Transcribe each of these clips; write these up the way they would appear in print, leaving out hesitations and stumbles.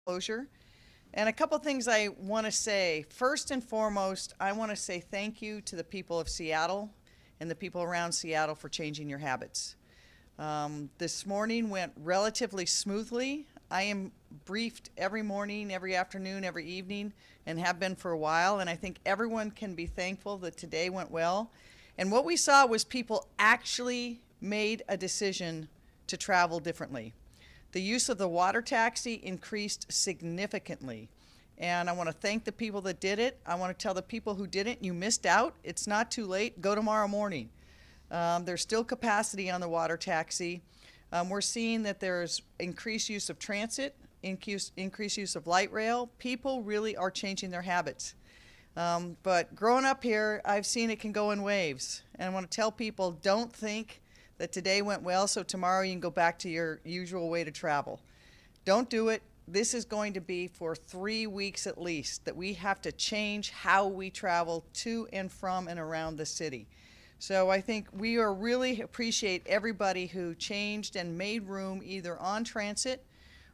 closure. And a couple things I want to say. First and foremost, I want to say thank you to the people of Seattle and the people around Seattle for changing your habits. This morning went relatively smoothly. I am briefed every morning, every afternoon, every evening, and have been for a while. And I think everyone can be thankful that today went well. And what we saw was people actually made a decision to travel differently. The use of the water taxi increased significantly. And I want to thank the people that did it. I want to tell the people who didn't, you missed out. It's not too late. Go tomorrow morning. There's still capacity on the water taxi. We're seeing that there's increased use of transit, increased use of light rail. People really are changing their habits. But growing up here, I've seen it can go in waves. And I want to tell people, don't think that today went well, so tomorrow you can go back to your usual way to travel. Don't do it. This is going to be for 3 weeks at least, that we have to change how we travel to and from and around the city. So I think we are really appreciate everybody who changed and made room either on transit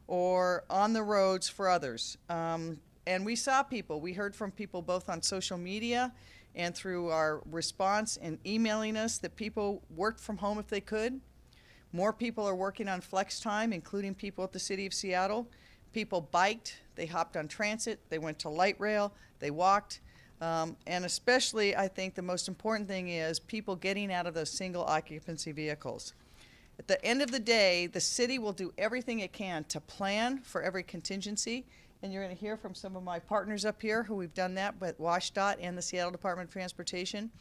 or on the roads for others. And we saw people, we heard from people both on social media and through our response and emailing us that people worked from home if they could. More people are working on flex time, including people at the City of Seattle. People biked, they hopped on transit, they went to light rail, they walked. And especially, I think the most important thing is people getting out of those single occupancy vehicles. At the end of the day, the city will do everything it can to plan for every contingency. And you're going to hear from some of my partners up here who we've done that, but SDOT and the Seattle Department of Transportation.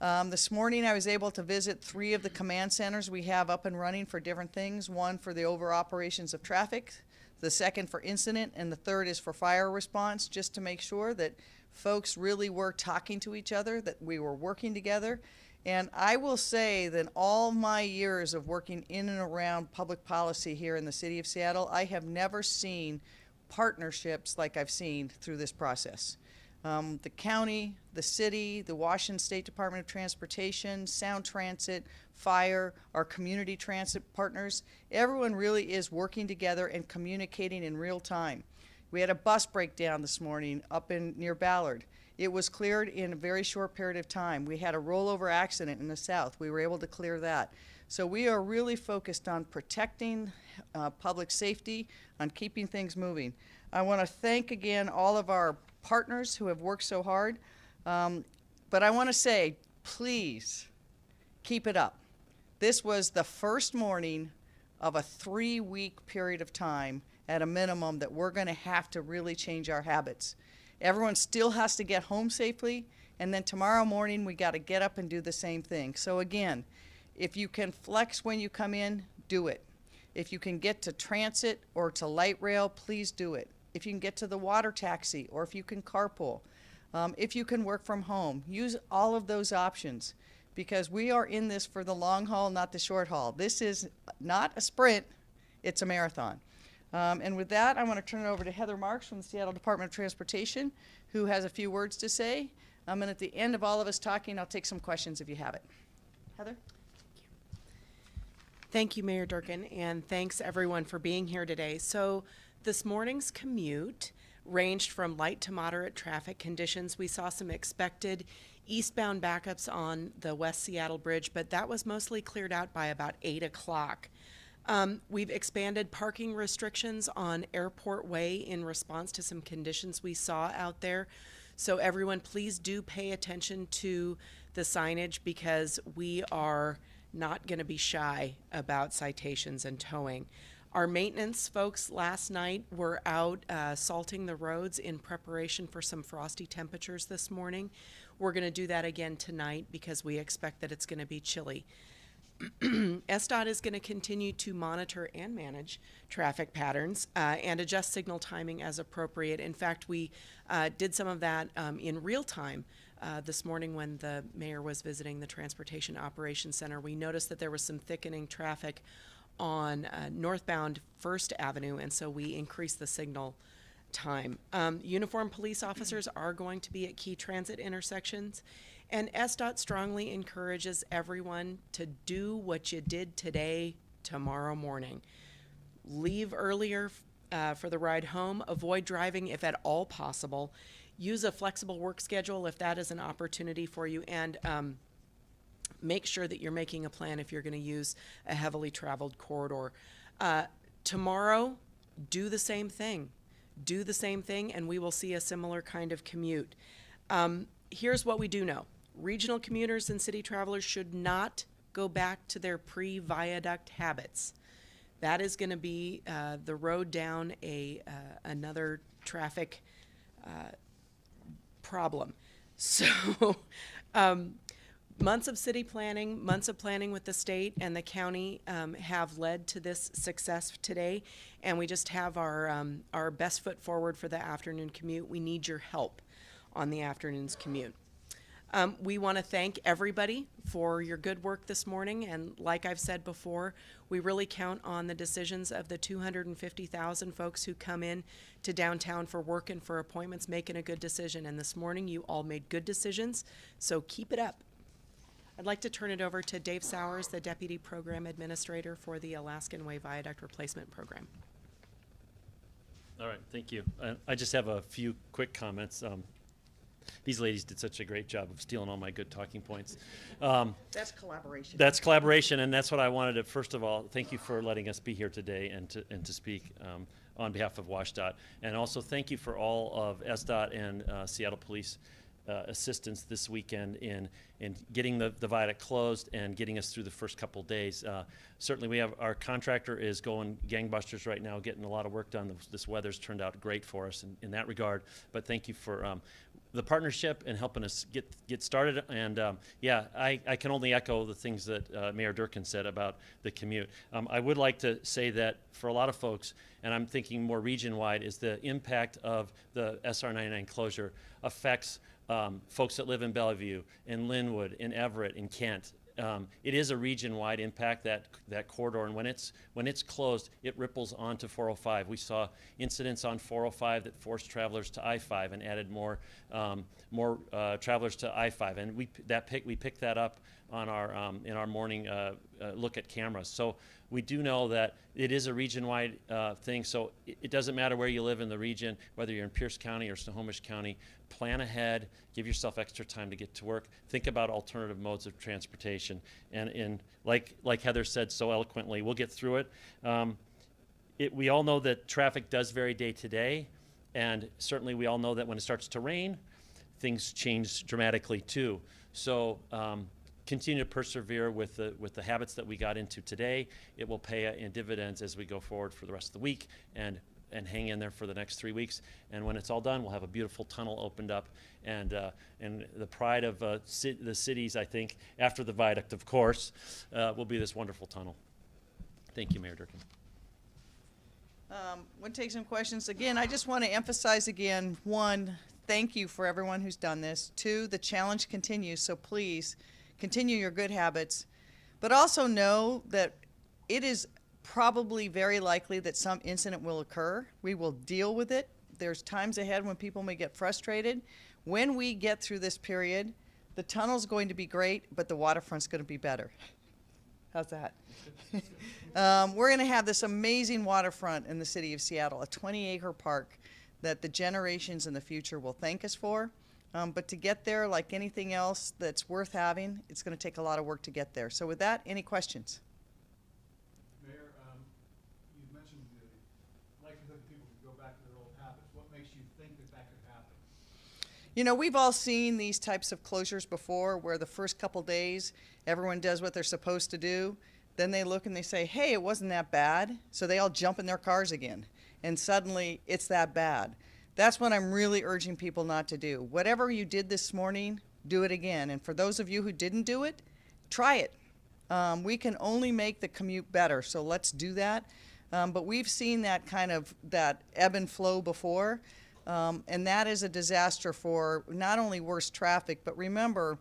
This morning I was able to visit 3 of the command centers we have up and running for different things. One for the over operations of traffic, the second for incident, and the third is for fire response, just to make sure that folks really were talking to each other, that we were working together. And I will say that all my years of working in and around public policy here in the City of Seattle, I have never seen partnerships like I've seen through this process. The county, the city, the Washington State Department of Transportation, Sound Transit, Fire, our community transit partners, everyone really is working together and communicating in real time. We had a bus breakdown this morning up near Ballard. It was cleared in a very short period of time. We had a rollover accident in the south. We were able to clear that. So we are really focused on protecting public safety, on keeping things moving. I want to thank again all of our partners who have worked so hard. But I want to say, please keep it up. This was the first morning of a 3-week period of time at a minimum that we're going to have to really change our habits. Everyone still has to get home safely, and then tomorrow morning we got to get up and do the same thing. So again, if you can flex when you come in, do it. If you can get to transit or to light rail, please do it. If you can get to the water taxi, or if you can carpool, if you can work from home, use all of those options, because we are in this for the long haul, not the short haul. This is not a sprint, it's a marathon. And with that, I want to turn it over to Heather Marks from the Seattle Department of Transportation, who has a few words to say. And at the end of all of us talking, I'll take some questions if you have it. Heather? Thank you, Mayor Durkan, and thanks everyone for being here today. So this morning's commute ranged from light to moderate traffic conditions. We saw some expected eastbound backups on the West Seattle Bridge, but that was mostly cleared out by about 8 o'clock. We've expanded parking restrictions on Airport Way in response to some conditions we saw out there. So everyone, please do pay attention to the signage, because we are not going to be shy about citations and towing. Our maintenance folks last night were out salting the roads in preparation for some frosty temperatures this morning. We're going to do that again tonight because we expect that it's going to be chilly. SDOT is going to continue to monitor and manage traffic patterns and adjust signal timing as appropriate. In fact, we did some of that in real time this morning when the mayor was visiting the Transportation Operations Center. We noticed that there was some thickening traffic on northbound First Avenue, and so we increased the signal time. Uniformed police officers are going to be at key transit intersections, and SDOT strongly encourages everyone to do what you did today, tomorrow morning. Leave earlier for the ride home. Avoid driving if at all possible. Use a flexible work schedule if that is an opportunity for you, and make sure that you're making a plan if you're going to use a heavily traveled corridor. Tomorrow, do the same thing. Do the same thing, and we will see a similar kind of commute. Here's what we do know. Regional commuters and city travelers should not go back to their pre-viaduct habits. That is going to be the road down another traffic problem. So months of city planning, months of planning with the state and the county have led to this success today, and we just have our best foot forward for the afternoon commute. We need your help on the afternoon's commute. We want to thank everybody for your good work this morning, and like I've said before, we really count on the decisions of the 250,000 folks who come in to downtown for work and for appointments, making a good decision. And this morning you all made good decisions, so keep it up. I'd like to turn it over to Dave Sowers, the Deputy Program Administrator for the Alaskan Way Viaduct Replacement Program. All right, thank you. I just have a few quick comments. These ladies did such a great job of stealing all my good talking points. That's collaboration. That's collaboration, and that's what I wanted to, first of all, thank you for letting us be here today and to speak on behalf of WashDOT. And also thank you for all of SDOT and Seattle Police assistance this weekend in getting the viaduct closed and getting us through the first couple days. Certainly we have, our contractor is going gangbusters right now, getting a lot of work done. This weather's turned out great for us in that regard, but thank you for the partnership and helping us get started. And yeah, I can only echo the things that Mayor Durkan said about the commute. I would like to say that for a lot of folks, and I'm thinking more region-wide, is the impact of the SR 99 closure affects folks that live in Bellevue, in Linwood, in Everett, in Kent. It is a region-wide impact, that corridor, and when it's closed, it ripples onto 405. We saw incidents on 405 that forced travelers to I-5 and added more travelers to I-5, and we picked that up on our in our morning look at cameras. So we do know that it is a region-wide thing. So it doesn't matter where you live in the region, whether you're in Pierce County or Snohomish County. Plan ahead. Give yourself extra time to get to work. Think about alternative modes of transportation. And like Heather said so eloquently, we'll get through it. We all know that traffic does vary day to day, and certainly we all know that when it starts to rain, things change dramatically too. So continue to persevere with the habits that we got into today. It will pay in dividends as we go forward for the rest of the week, and hang in there for the next 3 weeks. And when it's all done, we'll have a beautiful tunnel opened up, and the pride of the cities, I think, after the viaduct, of course, will be this wonderful tunnel. Thank you, Mayor Durkan. We'll take some questions. Again, I just want to emphasize again, one, thank you for everyone who's done this. Two, the challenge continues, so please continue your good habits, but also know that it is probably very likely that some incident will occur. We will deal with it. There's times ahead when people may get frustrated. When we get through this period, the tunnel's going to be great, but the waterfront's going to be better. How's that? We're going to have this amazing waterfront in the city of Seattle, a 20-acre park that the generations in the future will thank us for. But to get there, like anything else that's worth having, it's going to take a lot of work to get there. So with that, any questions? Mayor, you mentioned the likelihood that people could go back to their old habits. What makes you think that that could happen? You know, we've all seen these types of closures before where the first couple days everyone does what they're supposed to do. Then they look and they say, hey, it wasn't that bad. So they all jump in their cars again. And suddenly it's that bad. That's what I'm really urging people not to do. Whatever you did this morning, do it again. And for those of you who didn't do it, try it. We can only make the commute better, so let's do that. But we've seen that kind of that ebb and flow before, and that is a disaster for not only worse traffic, but remember,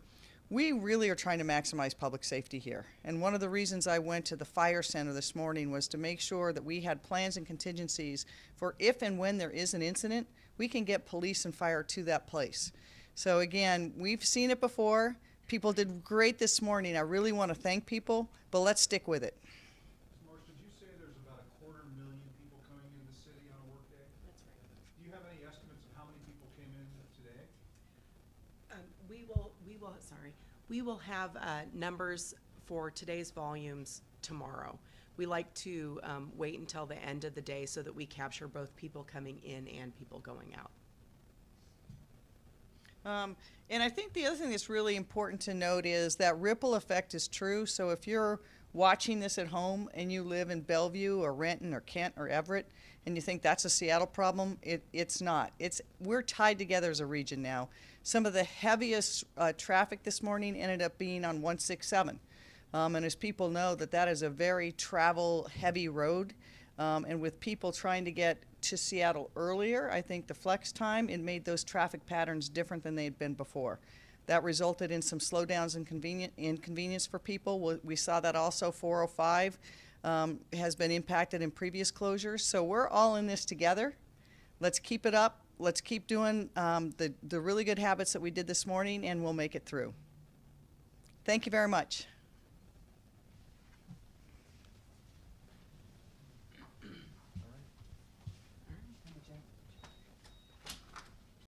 we really are trying to maximize public safety here. And one of the reasons I went to the fire center this morning was to make sure that we had plans and contingencies for if and when there is an incident, we can get police and fire to that place. So again, we've seen it before. People did great this morning. I really want to thank people, but let's stick with it. Morris, did you say there's about 250,000 people coming into the city on a we will have numbers for today's volumes tomorrow. We like to wait until the end of the day so that we capture both people coming in and people going out. And I think the other thing that's really important to note is that ripple effect is true. So if you're watching this at home and you live in Bellevue or Renton or Kent or Everett and you think that's a Seattle problem, it's not. We're tied together as a region now. Some of the heaviest traffic this morning ended up being on 167. And as people know, that is a very travel-heavy road. And with people trying to get to Seattle earlier, I think the flex time, it made those traffic patterns different than they had been before. That resulted in some slowdowns and inconvenience for people. We saw that also 405 has been impacted in previous closures. So we're all in this together. Let's keep it up. Let's keep doing the really good habits that we did this morning, and we'll make it through. Thank you very much.